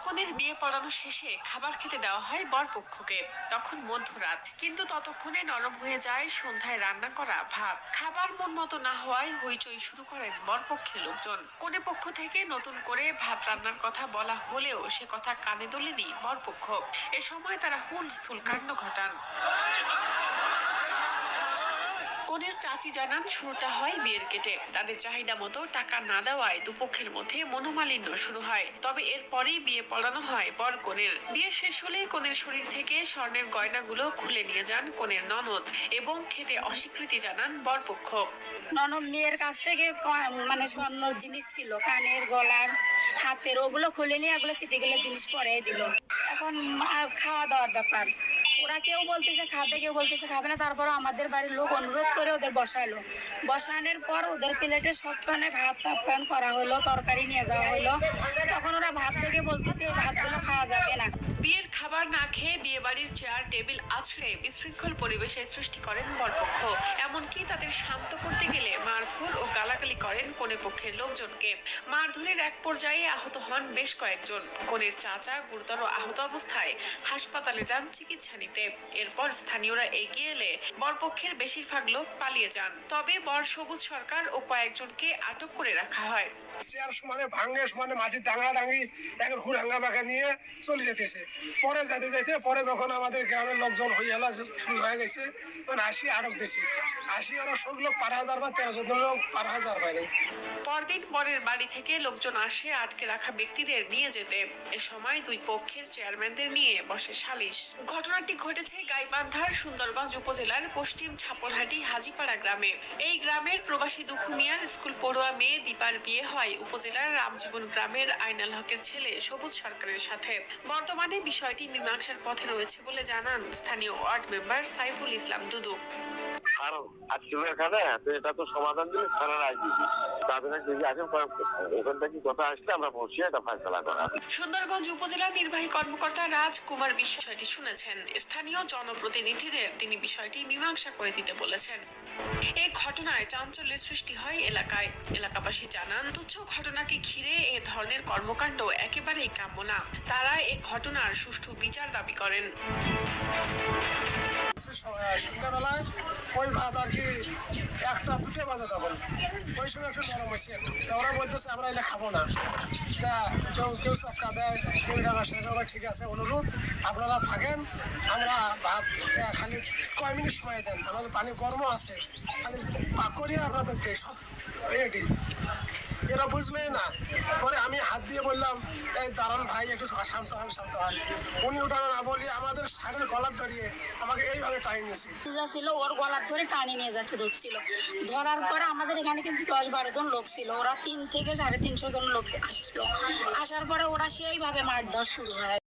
কনের বিয়ে পড়ানো শেষে খাবার খেতে দেওয়া হয় বরপক্ষকে। তখন মধ্যরাত, কিন্তু ততক্ষণে নরম হয়ে যায় সন্ধ্যায় রান্না করা ভাত। খাবার মন মতো না হওয়ায় হইচই শুরু করেন বরপক্ষের লোকজন। কনে পক্ষ থেকে নতুন করে ভাত রান্নার কথা বলা হলেও সে কথা কানে তোলেনি বরপক্ষ। এ সময় তারা হুলস্থুল কাণ্ড ঘটান। কনের চাচি জানান, শুরুটা হয় বিয়ের কেটে। তাদের চাহিদা মতো টাকা না দেওয়ায় দুপক্ষের মধ্যে মনোমালিন্য শুরু হয়। তবে এরপরেই বিয়ে পড়ানো হয় বর কনের। বিয়ে শেষ হলে কনের শরীর থেকে স্বর্ণের গয়নাগুলো খুলে নিয়ে যান কনের ননদ এবং খেতে অস্বীকৃতি জানান বরপক্ষ। ননদ মেয়ের কাছ থেকে মানে স্বর্ণর জিনিস ছিল, কানের, গলার, হাতের, ওগুলো খুলে নিয়ে এগুলো সিটে গেলে জিনিস পরে দিল। এখন খাওয়া দাওয়ার ব্যাপার, ওরা কেউ বলতেছে খাবে, কেউ বলতেছে খাবে না। তারপর আমাদের বাড়ির লোক অনুরোধ করে ওদের বসাইলো। বসানোর পর ওদের প্লেটে সব ধরনের ভাত আপ্যায়ন করা হলো, তরকারি নিয়ে যাওয়া হলো। তখন ওরা ভাত থেকে বলতেছে এই ভাতগুলো খাওয়া যাবে না। বিয়ের খাবার না খেয়ে বিয়ে বাড়ির চেয়ার টেবিল আছড়ে বিশৃঙ্খল পরিবেশের সৃষ্টি করেন বরপক্ষ। এমনকি তাদের শান্ত করতে গেলে মারধর ও গালাগালি করেন কনে পক্ষের লোকজনকে। মারধরের এক পর্যায়ে আহত হন বেশ কয়েকজন। কনের চাচা গুরুতর আহত অবস্থায় হাসপাতালে যান চিকিৎসা নিতে। এরপর স্থানীয়রা এগিয়ে এলে বরপক্ষের বেশিরভাগ লোক পালিয়ে যান। তবে বর সবুজ সরকার ও কয়েকজনকে আটক করে রাখা হয়। চেয়ার সমানে ভাঙে সমানে মাটি ডাঙাডাঙি এখন হুড়াঙ্গা বাঁকা নিয়ে চলে যেতেছে। পরে যাইতে যাইতে পরে যখন আমাদের গ্রামের লোকজন হইয়ালা শুরু হয়ে গেছে, তখন আসি আটক দিছি। আসি ওরা সব লোক 5,000 বা 13 লোক 5,000 পায় নাই। পরদিন বরের বাড়ি থেকে লোকজন আসে আটকে রাখা ব্যক্তিদের নিয়ে যেতে। এ সময় দুই পক্ষের চেয়ারম্যানদের নিয়ে বসে সালিশ। ঘটনাটি ঘটেছে গাইবান্ধার সুন্দরগঞ্জ উপজেলার পশ্চিম ছাপরহাটি হাজিপাড়া গ্রামে। এই গ্রামের প্রবাসী দুঃখু মিয়ার স্কুল পড়ুয়া মেয়ে দীপার বিয়ে হয় উপজেলার রামজীবন গ্রামের আইনাল হকের ছেলে সবুজ সরকারের সাথে। বর্তমানে বিষয়টি মীমাংসার পথে রয়েছে বলে জানান স্থানীয় ওয়ার্ড মেম্বার সাইফুল ইসলাম দুদু। এটা তো সমাধান দিলে থানার আইনজীবী তাদের ওখান থেকে কথা আসলে আমরা বসে এটা ফয়সালা করা। সুন্দরগঞ্জ উপজেলা নির্বাহী কর্মকর্তা রাজকুমার বিষয়টি শুনেছেন। স্থানীয় জনপ্রতিনিধিদের তিনি বিষয়টি মীমাংসা করে দিতে বলেছেন। এই ঘটনায় চাঞ্চল্যের সৃষ্টি হয় এলাকায়। এলাকাবাসী জানান, তুচ্ছ ঘটনাকে ঘিরে এ ধরনের কর্মকাণ্ড একেবারেই কাম্য না। তারা এই ঘটনার সুষ্ঠু বিচার দাবি করেন। সন্ধ্যাবেলায় ওই ভাত আর কি 1টা-2টা বাজে, তখন ওই সময় একটু নরম হয়েছে। ওরা বলতেছে আমরা এটা খাবো না। তা কেউ চক্কা দেয়, কেউ ডানা সেটা ঠিক আছে, অনুরোধ আপনারা থাকেন, আমরা ভাত খালি কয় মিনিট সময় দেন, আমাদের পানি গরম আছে, খালি করিয়ে আপনাদেরকে সব রেডি। এরা বুঝলেই না। পরে আমি হাত দিয়ে বললাম, এই দাঁড়ান ভাই, একটু শান্ত হন শান্ত হন। উনি ওঠানো না বলি আমাদের শাড়ির গলার ধরিয়ে আমাকে এইভাবে টাইম নিয়েছে। ছিল ওর গলার ধরে টানি নিয়ে যেতে ধরছিল। ধরার পরে আমাদের এখানে কিন্তু 10-12 জন লোক ছিল। ওরা 300 থেকে 350 জন লোক আসলো। আসার পরে ওরা সেইভাবে মারধর শুরু হয়।